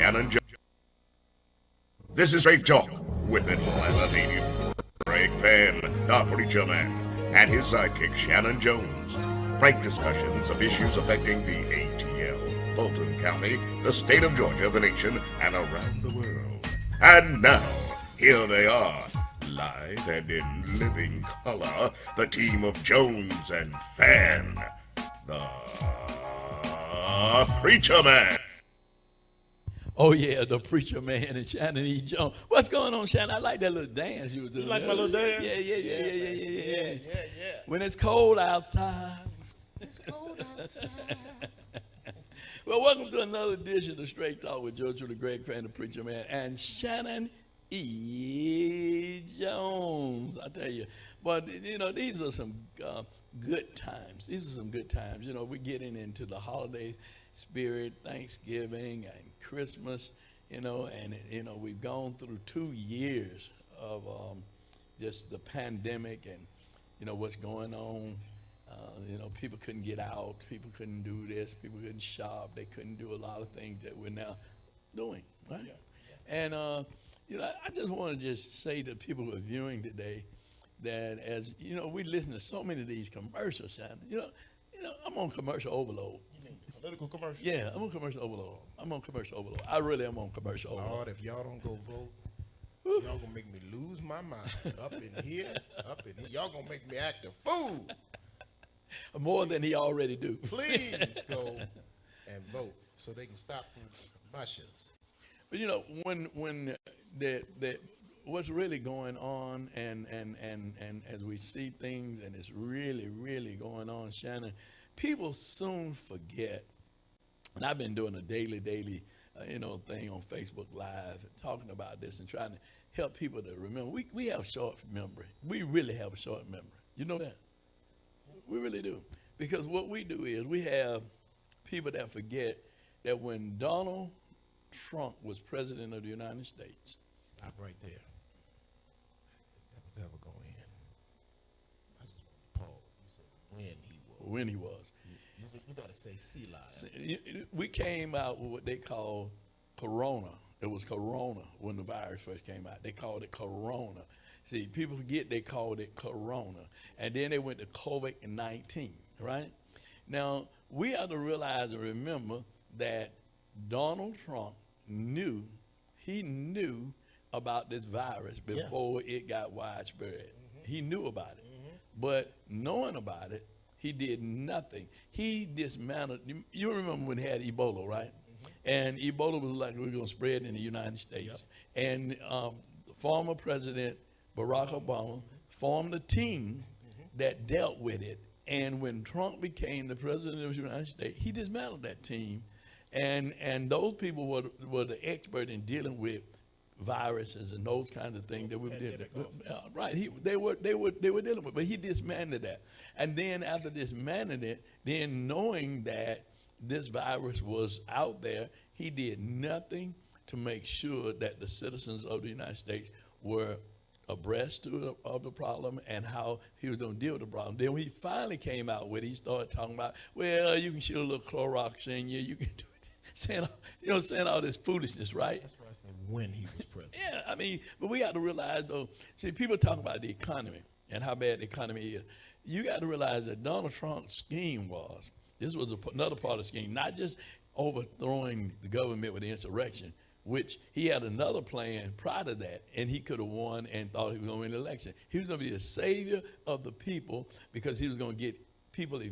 Shanan Jones. This is Straight Talk with Atlanta Greg Fann, the Preacher Man, and his sidekick Shanan Jones. Frank discussions of issues affecting the ATL, Fulton County, the state of Georgia, the nation, and around the world. And now, here they are, live and in living color, the team of Jones and Fann, the Preacher Man. Oh, yeah, the Preacher Man and Shanan E. Jones. What's going on, Shanan? I like that little dance you were doing. You like my little dance? Yeah. When it's cold outside. It's cold outside. Well, welcome to another edition of Straight Talk with George the Greg Fann, the Preacher Man, and Shanan E. Jones. I tell you. But, you know, these are some good times. These are some good times. You know, we're getting into the holidays spirit, Thanksgiving and Christmas, you know, and, you know, we've gone through 2 years of just the pandemic and, you know, what's going on. You know, people couldn't get out, people couldn't do this, people couldn't shop, they couldn't do a lot of things that we're now doing, right? Yeah. And, you know, I just want to just say to people who are viewing today that as, you know, we listen to so many of these commercials, Shannon. You know, I'm on commercial overload. Political commercial? Yeah, I'm on commercial overload. I really am on commercial overload. Lord, if y'all don't go vote, y'all gonna make me lose my mind. Up in here. Y'all gonna make me act a fool. More than he already do. Please go and vote so they can stop the commercials. But you know, when what's really going on and as we see things and it's really going on, Shanan, people soon forget, and I've been doing a daily, you know, thing on Facebook Live and talking about this and trying to help people to remember. We have short memory. We really have a short memory. You know that? We really do. Because what we do is we have people that forget that when Donald Trump was president of the United States. Stop right there. That was ever go in. I just Paul, you said when he was. When he was. You got to say sea lion. We came out with what they call Corona. It was Corona when the virus first came out. They called it Corona. See, people forget they called it Corona. And then they went to COVID-19, right? Now, we have to realize and remember that Donald Trump knew about this virus before it got widespread. Mm-hmm. He knew about it. Mm-hmm. But knowing about it, he did nothing. He dismantled. You remember when he had Ebola, right? Mm-hmm. And Ebola was like we were going to spread in the United States. Yep. And former President Barack Obama formed a team that dealt with it. And when Trump became the president of the United States, he dismantled that team. And those people were the expert in dealing with viruses and those kinds of things that we did. Right, they were dealing with, but he dismantled that. And then after dismantling it, then knowing that this virus was out there, he did nothing to make sure that the citizens of the United States were abreast of the problem and how he was going to deal with the problem. Then when he finally came out with it, he started talking about, well, you can shoot a little Clorox in you can do it. saying all this foolishness, right? That's what I said when he was president. Yeah, I mean, but we got to realize, though, see, people talk about the economy and how bad the economy is. You got to realize that Donald Trump's scheme was, this was another part of the scheme, not just overthrowing the government with the insurrection, which he had another plan prior to that, and he could have won and thought he was going to win the election. He was going to be the savior of the people because he was going to get people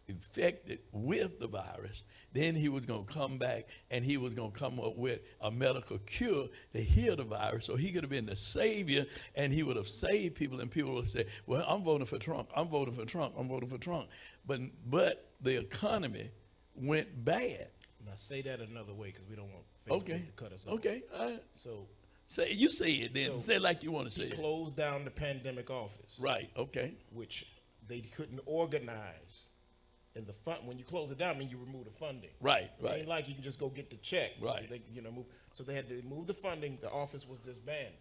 infected with the virus. Then he was going to come back and he was going to come up with a medical cure to heal the virus. So he could have been the savior and he would have saved people, and people would say, well, I'm voting for Trump. I'm voting for Trump. I'm voting for Trump. But the economy went bad. Now say that another way because we don't want Facebook to cut us off. Okay. So you say it then. Say it like you want to say it. He closed down the pandemic office. Right. Okay. Which they couldn't organize. In the fund, when you close it down, I mean you remove the funding. Right. It ain't like you can just go get the check. Right. So they had to move the funding. The office was disbanded.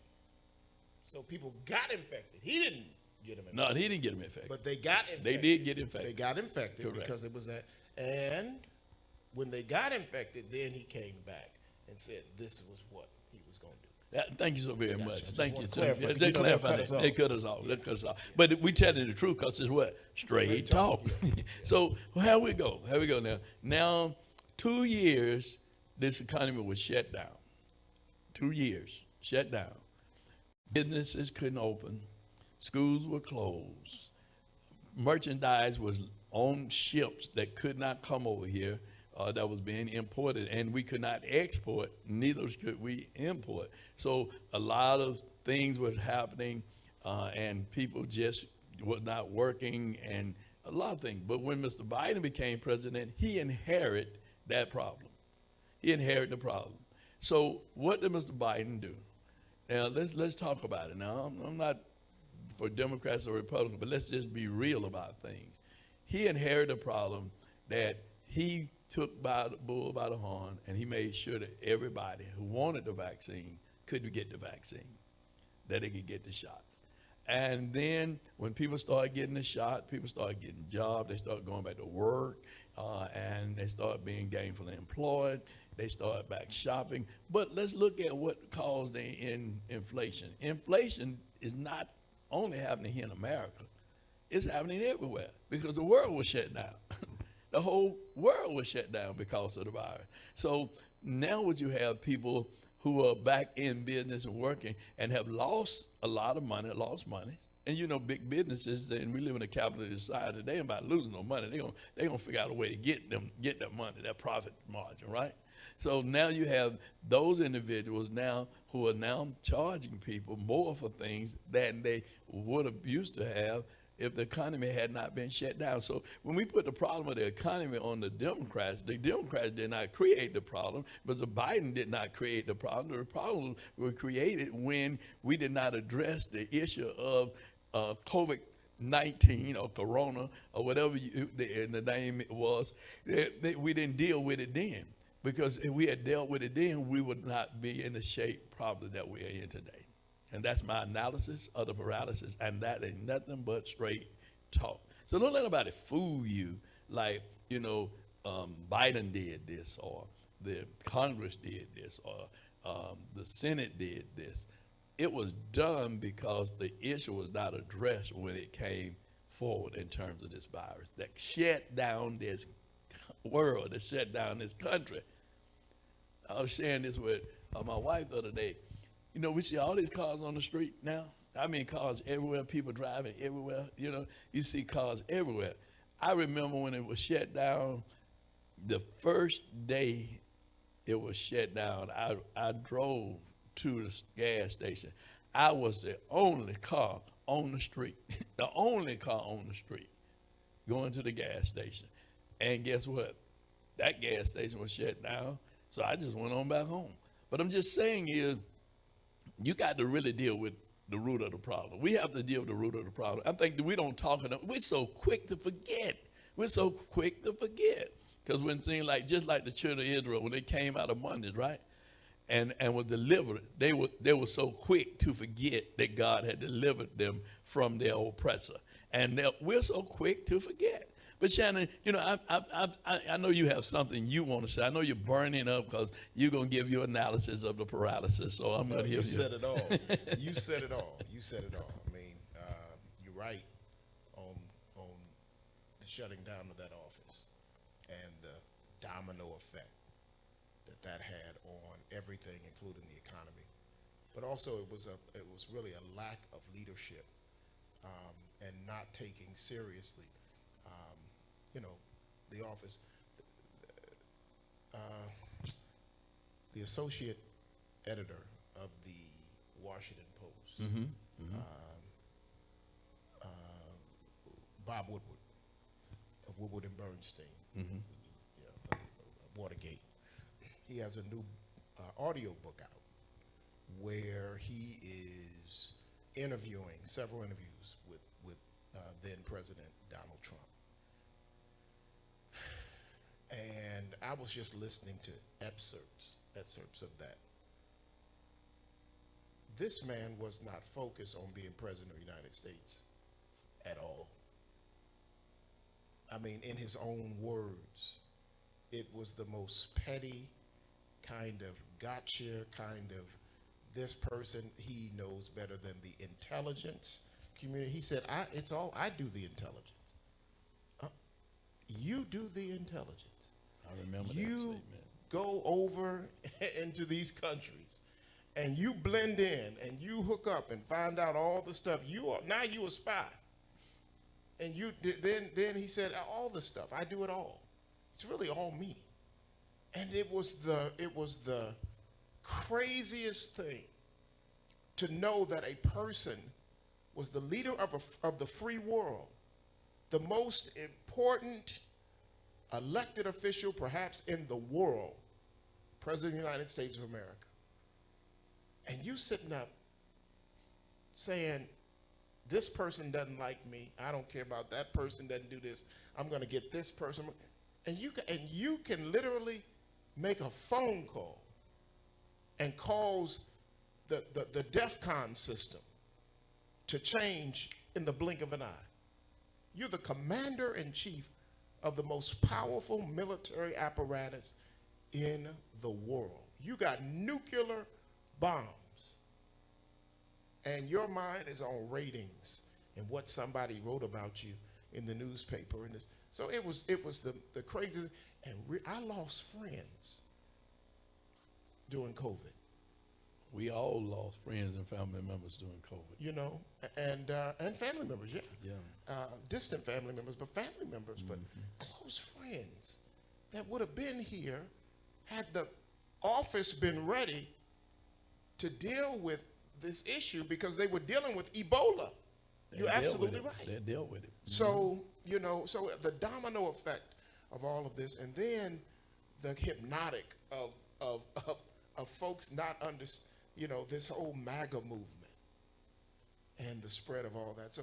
So people got infected. He didn't get them infected. No, he didn't get them infected. But they got infected. They did get infected. They got infected. Correct. Because it was that. And when they got infected, then he came back and said this was what he was going to do. Thank you so very much. Thank you. Clarify, Yeah, because they you know they'll clarified cut us it. off. They cut us off. They cut us off. But we telling the truth because it's what? Straight talk. So how we go? How we go now? Now, 2 years, this economy was shut down. 2 years, shut down. Businesses couldn't open. Schools were closed. Merchandise was on ships that could not come over here, that was being imported, and we could not export, neither could we import. So a lot of things was happening, and people just was not working, and a lot of things. But when Mr. Biden became president, he inherited that problem. He inherited the problem. So what did Mr. Biden do? Now let's talk about it. Now I'm not for Democrats or Republicans, but let's just be real about things. He inherited a problem that he took by the bull by the horn, and he made sure that everybody who wanted the vaccine could get the vaccine, that they could get the shot. And then when people started getting the shot, people started getting jobs, they started going back to work, and they started being gainfully employed, they started back shopping. But let's look at what caused the inflation. Inflation is not only happening here in America, it's happening everywhere because the world was shut down. The whole world was shut down because of the virus. So now what you have people who are back in business and working and have lost a lot of money, lost money. And you know, big businesses, and we live in a capitalist society, they ain't about losing no money. They're gonna figure out a way to get that money, that profit margin, right? So now you have those individuals now who are now charging people more for things than they would have used to have if the economy had not been shut down. So when we put the problem of the economy on the Democrats did not create the problem, but Biden did not create the problem. The problem was created when we did not address the issue of COVID-19 or Corona or whatever the name was. We didn't deal with it then, because if we had dealt with it then, we would not be in the shape probably that we are in today. And that's my analysis of the paralysis, and that ain't nothing but straight talk. So don't let nobody fool you like, you know, Biden did this, or the Congress did this, or the Senate did this. It was done because the issue was not addressed when it came forward in terms of this virus that shut down this world, that shut down this country. I was sharing this with my wife the other day. You know, we see all these cars on the street now. I mean, cars everywhere, people driving everywhere. You know, you see cars everywhere. I remember when it was shut down, the first day it was shut down, I drove to the gas station. I was the only car on the street, the only car on the street going to the gas station. And guess what? That gas station was shut down, so I just went on back home. But I'm just saying is, you got to really deal with the root of the problem. We have to deal with the root of the problem. I think that we don't talk enough. We're so quick to forget. We're so quick to forget. Because when it seemed like, just like the children of Israel, when they came out of bondage, right? And were delivered, they were so quick to forget that God had delivered them from their oppressor. And we're so quick to forget. But Shanan, you know, I know you have something you want to say. I know you're burning up because you're going to give your analysis of the paralysis. So I'm going to hear you. You said it all. You said it all. You said it all. I mean, you're right on the shutting down of that office and the domino effect that had on everything, including the economy. But also, it was really a lack of leadership and not taking seriously. You know, the office, the associate editor of the Washington Post, Bob Woodward, of Woodward and Bernstein, Watergate. He has a new audio book out where he is interviewing several interviews with then President Donald Trump. And I was just listening to excerpts of that. This man was not focused on being president of the United States at all. I mean, in his own words, it was the most petty kind of gotcha kind of, this person, he knows better than the intelligence community. He said, I do the intelligence. You do the intelligence. I remember that You statement. go over into these countries and you blend in and you hook up and find out all the stuff. Now you a spy. And then he said, all the stuff, I do it all. It's really all me. And it was the craziest thing to know that a person was the leader of the free world, the most important elected official perhaps in the world, President of the United States of America. And you sitting up saying, this person doesn't like me, I don't care about that person, doesn't do this, I'm going to get this person. And you can literally make a phone call and cause the DEFCON system to change in the blink of an eye. You're the commander-in-chief of the most powerful military apparatus in the world. You got nuclear bombs, and your mind is on ratings and what somebody wrote about you in the newspaper. So it was the craziest, and I lost friends during COVID. We all lost friends and family members during COVID. You know, and family members, yeah. Yeah. Distant family members, but family members, but close friends that would have been here had the office been ready to deal with this issue, because they were dealing with Ebola. You're absolutely right. They dealt with it. So, you know, so the domino effect of all of this, and then the hypnotic of folks not understanding, you know, this whole MAGA movement and the spread of all that. So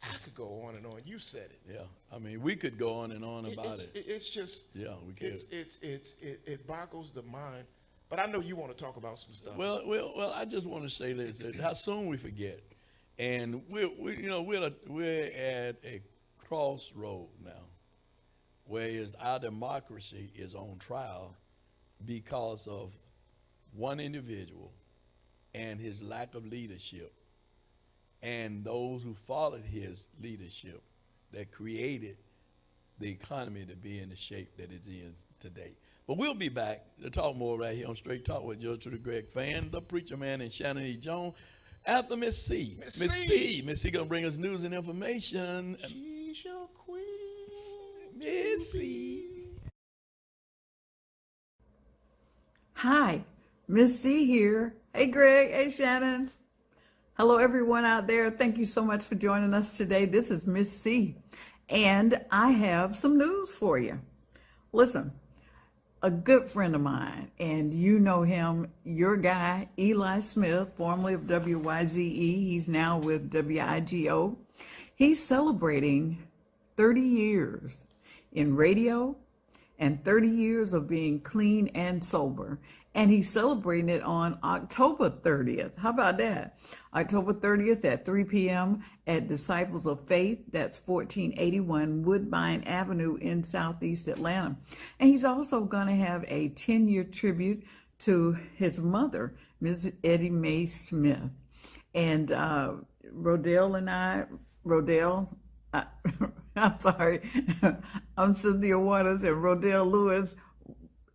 I could go on and on. You said it. Yeah, I mean, we could go on and on about it. It's just, yeah, we could. It boggles the mind. But I know you want to talk about some stuff. Well, I just want to say this: that how soon we forget, and we're at a crossroad now, whereas our democracy is on trial because of one individual and his lack of leadership, and those who followed his leadership that created the economy to be in the shape that it's in today. But we'll be back to talk more right here on Straight Talk with Judge Greg Fann, the preacher man, and Shanan E. Jones. After Miss C. Miss C gonna bring us news and information. She's your queen. Miss C. Hi, Miss C here. Hey, Greg. Hey, Shannon. Hello, everyone out there. Thank you so much for joining us today. This is Miss C, and I have some news for you. Listen, a good friend of mine, and you know him, your guy, Eli Smith, formerly of WYZE. He's now with WIGO. He's celebrating 30 years in radio and 30 years of being clean and sober. And he's celebrating it on October 30th. How about that? October 30th at 3 p.m. at Disciples of Faith. That's 1481 Woodbine Avenue in Southeast Atlanta. And he's also going to have a 10-year tribute to his mother, Ms. Eddie Mae Smith. And Rodell and I, I'm sorry, I'm Cynthia Waters and Rodell Lewis.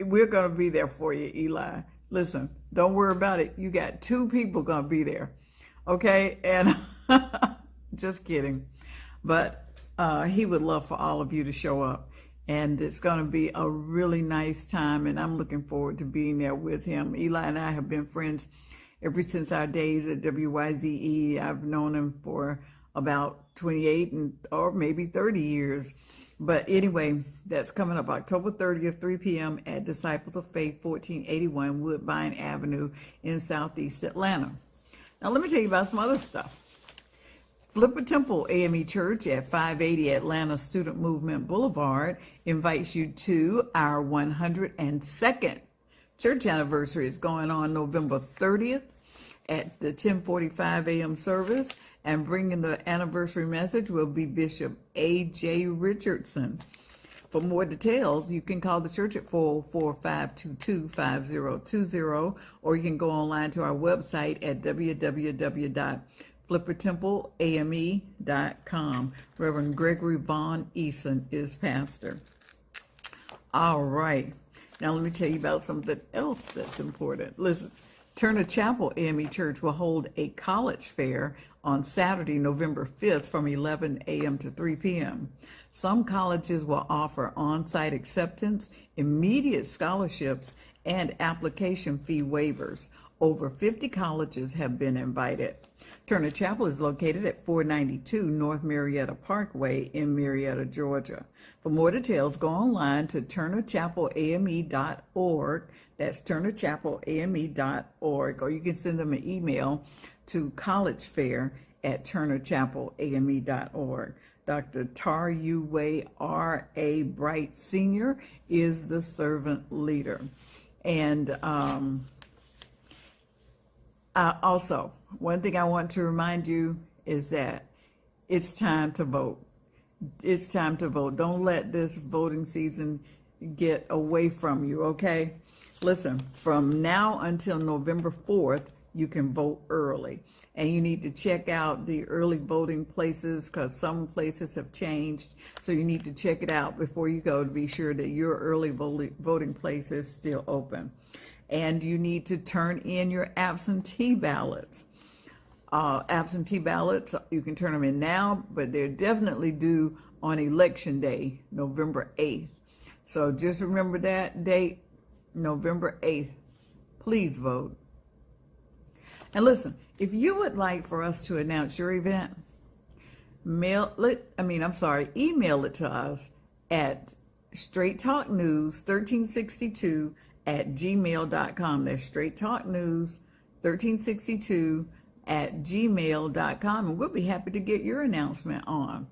We're going to be there for you, Eli. Listen, don't worry about it. You got 2 people going to be there. Okay? And just kidding. But he would love for all of you to show up. And it's going to be a really nice time. And I'm looking forward to being there with him. Eli and I have been friends ever since our days at WYZE. I've known him for about 28 or maybe 30 years. But anyway, that's coming up October 30th, 3 p.m. at Disciples of Faith, 1481 Woodbine Avenue in Southeast Atlanta. Now, let me tell you about some other stuff. Flipper Temple AME Church at 580 Atlanta Student Movement Boulevard invites you to our 102nd church anniversary. It's going on November 30th at the 10:45 a.m. service. And bringing the anniversary message will be Bishop A.J. Richardson. For more details, you can call the church at 404-522-5020, or you can go online to our website at www.flippertempleame.com. Reverend Gregory Vaughn Eason is pastor. All right. Now let me tell you about something else that's important. Listen, Turner Chapel AME Church will hold a college fair on Saturday, November 5th from 11 a.m. to 3 p.m. Some colleges will offer on-site acceptance, immediate scholarships, and application fee waivers. Over 50 colleges have been invited. Turner Chapel is located at 492 North Marietta Parkway in Marietta, Georgia. For more details, go online to turnerchapelame.org. That's turnerchapelame.org. Or you can send them an email to collegefair@turnerchapelame.org. Dr. Taruway R.A. Bright Sr. is the servant leader. And also, one thing I want to remind you is that it's time to vote. It's time to vote. Don't let this voting season get away from you, okay? Listen, from now until November 4th, you can vote early. And you need to check out the early voting places because some places have changed. So you need to check it out before you go to be sure that your early voting place is still open. And you need to turn in your absentee ballots. Absentee ballots, you can turn them in now, but they're definitely due on Election Day, November 8th. So just remember that date, November 8th. Please vote. And listen, if you would like for us to announce your event, email it to us at straighttalknews1362@gmail.com. That's straighttalknews1362@gmail.com, and we'll be happy to get your announcement on.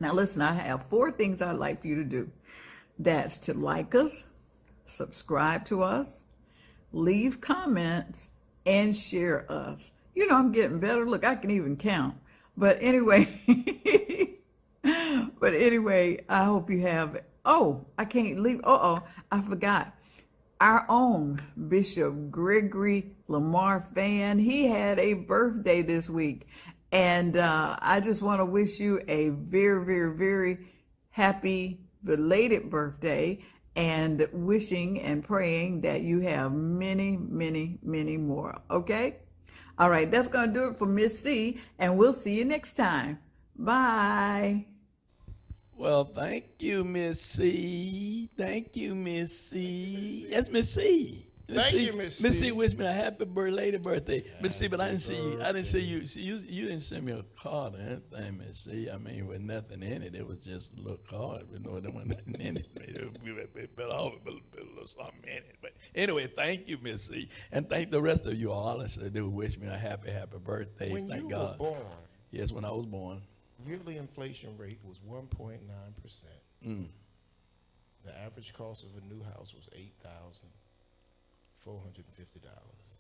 Now listen, I have 4 things I'd like for you to do. That's to like us, subscribe to us, leave comments, and share us. You know, I'm getting better. Look, I can even count. But anyway, I hope you have, I can't leave. I forgot. Our own Bishop Gregory Lamar Fann, he had a birthday this week. And I just want to wish you a very, very, very happy belated birthday, and wishing and praying that you have many, many, many more. Okay? All right, that's going to do it for Miss C, and we'll see you next time. Bye. Well, thank you, Miss C. Thank you, Miss C. Yes, Miss C. Thank you, Miss C. Miss C wished me a happy belated birthday. Miss C, but I didn't see you. I didn't see you. See, you didn't send me a card or anything, Miss C. I mean, with nothing in it. It was just a little card. You know, there wasn't nothing in it. We put a little something in it. But anyway, thank you, Miss C. And thank the rest of you all. I said they would wish me a happy birthday. When thank you God. were born, yes, when I was born. yearly inflation rate was 1.9%. The average cost of a new house was $8,450.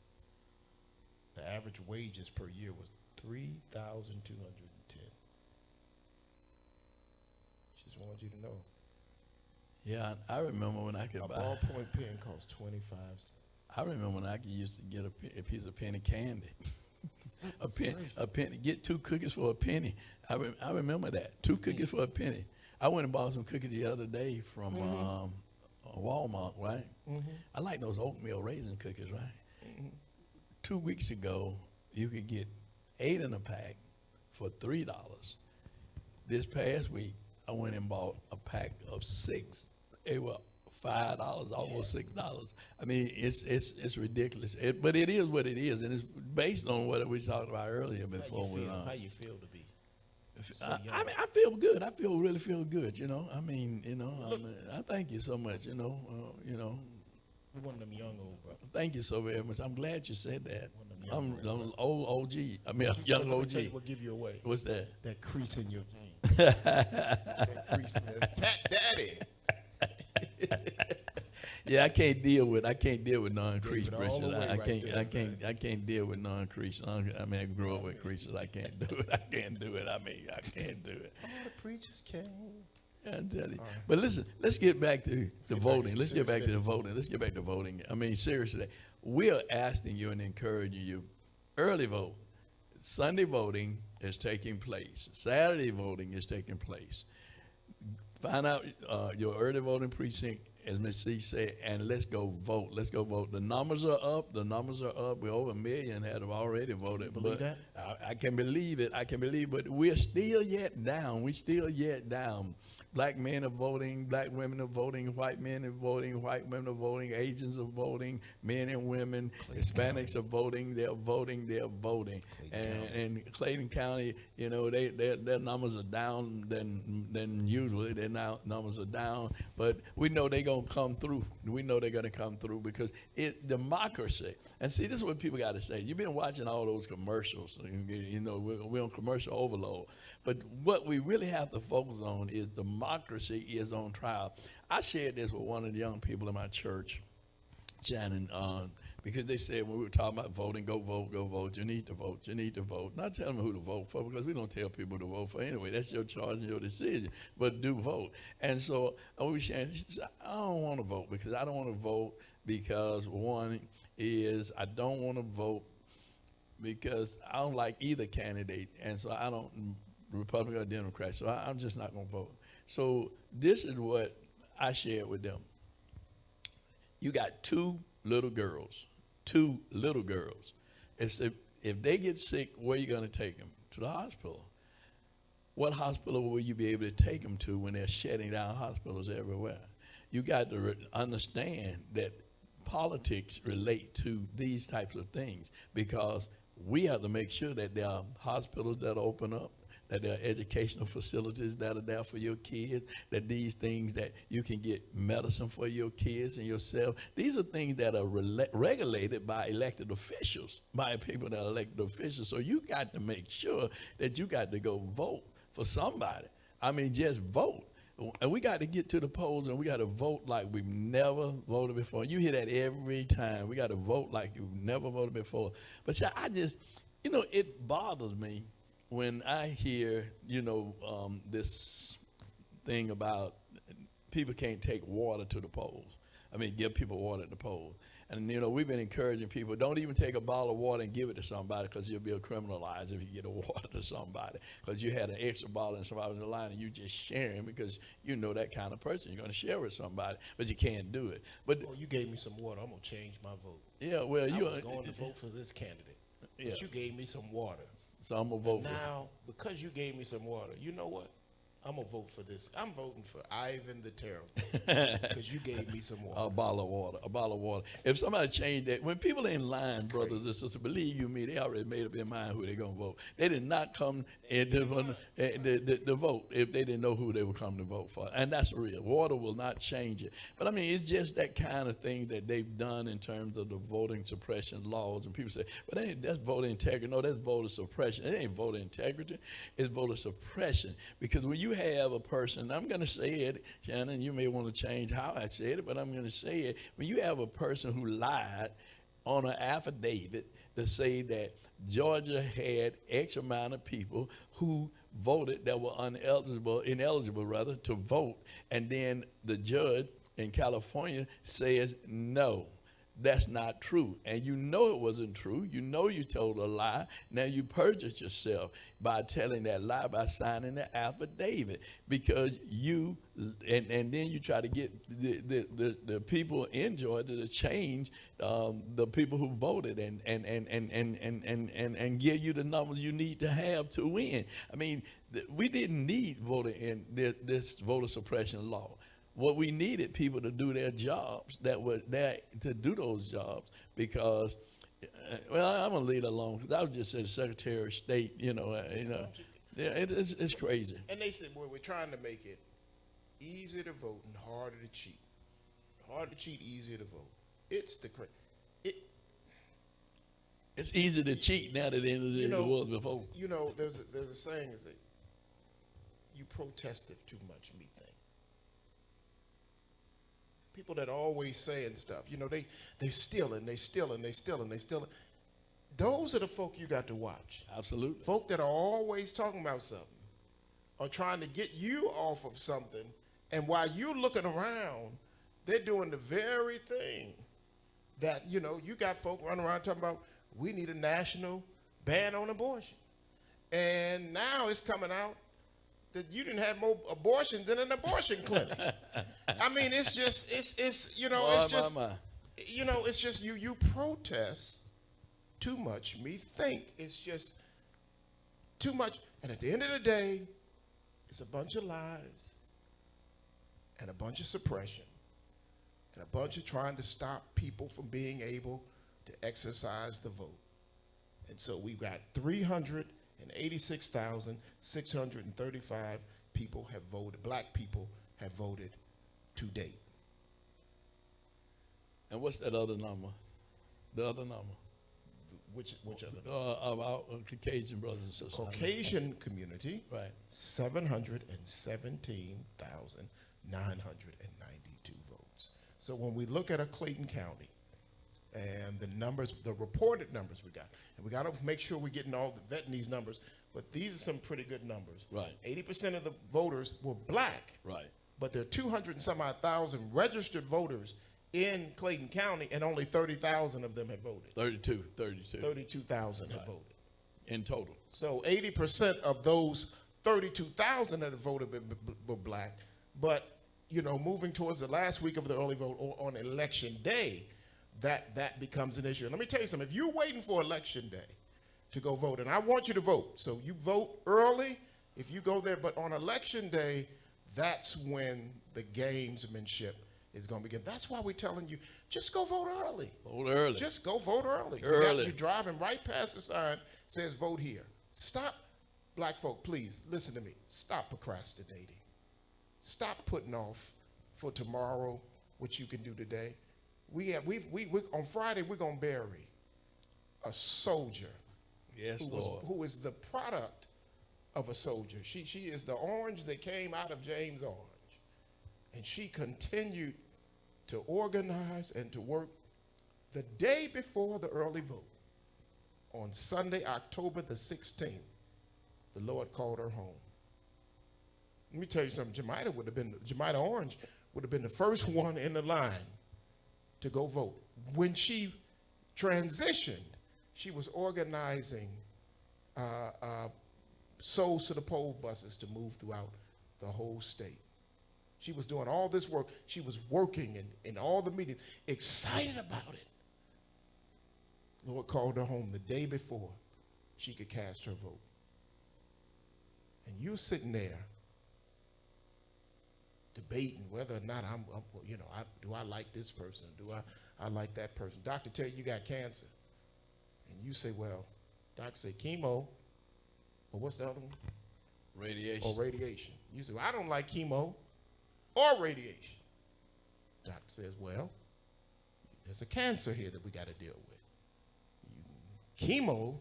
The average wages per year was $3,210. Just wanted you to know. Yeah, I remember when I could A buy. ballpoint pen cost 25 cents. I remember when I used to get a piece of penny candy. a penny. Get 2 cookies for a penny. I remember that. 2 cookies for a penny. I went and bought some cookies the other day from Walmart, right? I like those oatmeal raisin cookies, right? 2 weeks ago, you could get 8 in a pack for $3. This past week, I went and bought a pack of 6. They were $5, almost $6. I mean, it's ridiculous. But it is what it is, and it's based on what we talked about earlier before. How you feel to be? I mean, I feel good. I really feel good. You know, I mean, I thank you so much. You know. You're one of them young old brothers. Thank you so very much. I'm glad you said that. One of them I'm old OG. I mean, young OG. What give you away? What's that? That crease in your jeans. That crease in your Cat Daddy. Yeah, I can't deal with non-crease Gave it all creases. away I right can't there, I can't deal with non-crease. I mean, I grew up with creases. I can't do it. I can't do it. I mean, I can't do it. All the preachers came. I tell you. But listen, let's get back to voting. Let's get back to the business. voting. Let's get back to voting. I mean, seriously, we are asking you and encouraging you. Early vote. Sunday voting is taking place. Saturday voting is taking place. Find out your early voting precinct, as Ms. C said, and let's go vote. Let's go vote. The numbers are up. The numbers are up. We're over 1 million that have already voted. Believe but that? I can believe it. I can believe, but we're still yet down. We're still yet down. Black men are voting, black women are voting, white men are voting, white women are voting, Asians are voting, men and women, Hispanics are voting, they're voting, they're voting. And Clayton County, you know, their numbers are down than usually. Their numbers are down, but we know they're going to come through. We know they're going to come through because democracy. And see, this is what people got to say. You've been watching all those commercials. You know, we're on commercial overload. But what we really have to focus on is democracy is on trial. I shared this with one of the young people in my church, Shanan, because they said when we were talking about voting, go vote, go vote. You need to vote. You need to vote. Not tell them who to vote for because we don't tell people to vote for anyway. That's your choice and your decision. But do vote. And so we shared. She said, I don't want to vote because I don't want to vote because one is I don't want to vote because I don't like either candidate, and so I don't. Republican or Democrat, so I'm just not going to vote. So this is what I shared with them. You got two little girls. If they get sick, where are you going to take them? To the hospital. What hospital will you be able to take them to when they're shutting down hospitals everywhere? You got to understand that politics relate to these types of things because we have to make sure that there are hospitals that open up, that there are educational facilities that are there for your kids, that these things that you can get medicine for your kids and yourself. These are things that are regulated by elected officials, by people that are elected officials. So you got to make sure that you got to go vote for somebody. I mean, just vote. And we got to get to the polls and we got to vote like we've never voted before. You hear that every time. We got to vote like you've never voted before. But yeah, I just, you know, it bothers me when I hear, you know, this thing about people can't take water to the polls. I mean, give people water at the polls. And, you know, we've been encouraging people, don't even take a bottle of water and give it to somebody because you'll be criminalized if you get a water to somebody because you had an extra bottle and somebody was in the line and you just sharing because you know that kind of person. You're going to share with somebody, but you can't do it. But you gave me some water. I'm going to change my vote. Yeah, well, I was going to vote for this candidate, but you gave me some water. So I'm going to vote for now, because you gave me some water, you know what? I'm going to vote for this. I'm voting for Ivan the Terrible because you gave me some water. A bottle of water. If somebody changed that, when people are in line, brothers and sisters, believe you me, they already made up their mind who they're going to vote. They did not come to vote if they didn't know who they were coming to vote for. And that's real. Water will not change it. But I mean, it's just that kind of thing that they've done in terms of the voting suppression laws. And people say, well, that's voter integrity. No, that's voter suppression. It ain't voter integrity. It's voter suppression. Because when you have a person, I'm going to say it, Shanan, you may want to change how I said it, but I'm going to say it. When you have a person who lied on an affidavit to say that Georgia had X amount of people who voted that were ineligible rather, to vote, and then the judge in California says no. That's not true. And you know it wasn't true. You know you told a lie. Now you perjured yourself by telling that lie, by signing the affidavit, because you, and then you try to get the people in Georgia to change the people who voted and give you the numbers you need to have to win. I mean, we didn't need this voter suppression law. What we needed people to do their jobs that were there to do those jobs because, well, I'm gonna leave it alone because I was just the Secretary of State, yeah, it's crazy. And they said, well, we're trying to make it easier to vote and harder to cheat. Harder to cheat, easier to vote. It's easy to cheat now than it was before. You know, there's a saying is that you protested too much, me think. People that are always saying stuff, you know, they stealing. Those are the folk you got to watch. Absolutely. Folk that are always talking about something. are trying to get you off of something, and while you're looking around, they're doing the very thing that, you know, you got folk running around talking about, we need a national ban on abortion. And now it's coming out that you didn't have more abortions than an abortion clinic. I mean, it's just, it's you know, it's just, you know, it's just you protest too much. Think it's just too much. And at the end of the day, it's a bunch of lies and a bunch of suppression and a bunch of trying to stop people from being able to exercise the vote. And so we've got 386,635 people have voted, black people have voted to date. And what's that other number? The other number? Which other? Of our Caucasian brothers and sisters. Caucasian community, right? 717,992 votes. So when we look at a Clayton County and the numbers, the reported numbers we got, and we got to make sure we're getting vetting these numbers, but these are some pretty good numbers. Right. 80% of the voters were black. Right. But there are 200 and some odd thousand registered voters in Clayton County, and only 30,000 of them have voted. 32,000 have voted. In total. So 80% of those 32,000 that have voted were black. But, you know, moving towards the last week of the early vote or on election day, that becomes an issue. And let me tell you something. If you're waiting for election day to go vote, and I want you to vote, so you vote early if you go there, but on election day, that's when the gamesmanship is going to begin. That's why we're telling you, just go vote early. Vote early. Just go vote early. You're driving right past the sign, says vote here. Stop, black folk, please, listen to me. Stop procrastinating. Stop putting off for tomorrow what you can do today. On Friday, we're going to bury a soldier. Yes, Lord. Who is the product of a soldier. She is the orange that came out of James Orange. And she continued to organize and to work the day before the early vote. On Sunday, October the 16th, the Lord called her home. Let me tell you something. Jemita Orange would have been the first one in the line to go vote. When she transitioned, she was organizing Souls to the Pole buses to move throughout the whole state. She was doing all this work. She was working in all the meetings, excited about it. Lord called her home the day before she could cast her vote. And you're sitting there debating whether or not do I like this person? Do I like that person? Doctor tell you got cancer. And you say, well, doctor say chemo, or what's the other one? Radiation. Or radiation. You say, well, I don't like chemo or radiation. Doctor says, well, there's a cancer here that we got to deal with. Chemo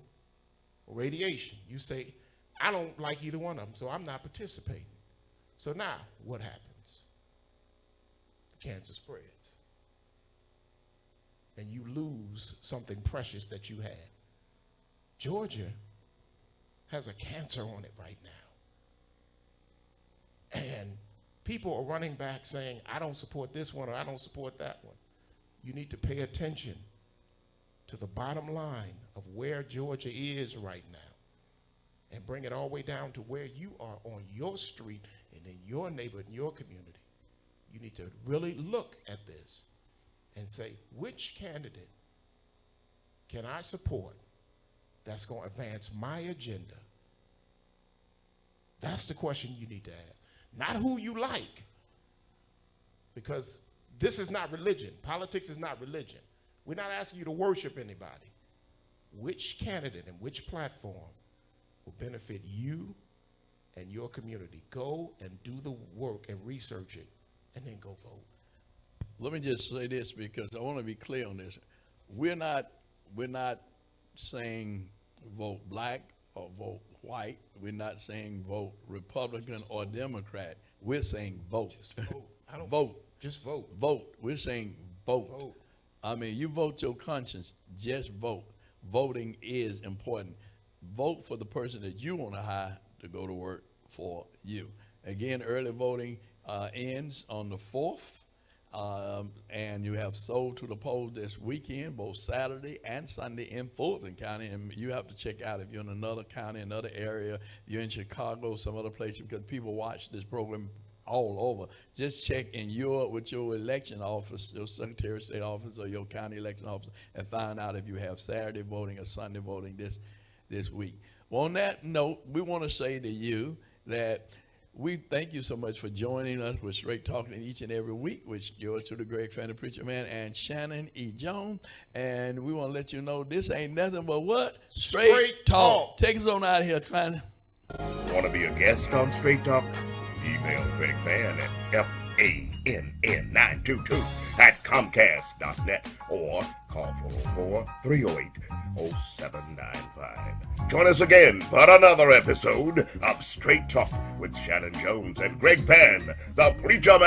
or radiation. You say, I don't like either one of them, so I'm not participating. So now, what happens? The cancer spreads. And you lose something precious that you had. Georgia has a cancer on it right now. And people are running back saying, I don't support this one or I don't support that one. You need to pay attention to the bottom line of where Georgia is right now and bring it all the way down to where you are on your street and in your neighborhood, in your community. You need to really look at this and say, which candidate can I support that's going to advance my agenda? That's the question you need to ask. Not who you like, because this is not religion. Politics is not religion. We're not asking you to worship anybody. Which candidate and which platform will benefit you and your community? Go and do the work and research it, and then go vote. Let me just say this, because I want to be clear on this. We're not saying vote black or vote white. We're not saying vote Republican or Democrat. We're saying vote. Just vote. I don't vote. Just vote. Vote. We're saying vote. Vote. I mean, you vote your conscience. Just vote. Voting is important. Vote for the person that you want to hire to go to work for you. Again, early voting ends on the 4th. And you have sold to the polls this weekend, both Saturday and Sunday in Fulton County. And you have to check out if you're in another county, another area, you're in Chicago, some other place, because people watch this program all over. Just check with your election office, your Secretary of State office or your county election office, and find out if you have Saturday voting or Sunday voting this week. Well, on that note, we want to say to you that we thank you so much for joining us with Straight Talking each and every week, which yours to the Greg Fann, the Preacher Man, and Shanan E. Jones. And we want to let you know this ain't nothing but what? Straight Talk. Take us on out of here, Fann. Want to be a guest on Straight Talk? Email Greg Fann at FANN922 at Comcast.net or call 404-308-0795. Join us again for another episode of Straight Talk with Shanan Jones and Greg Fann, the Preacher Man.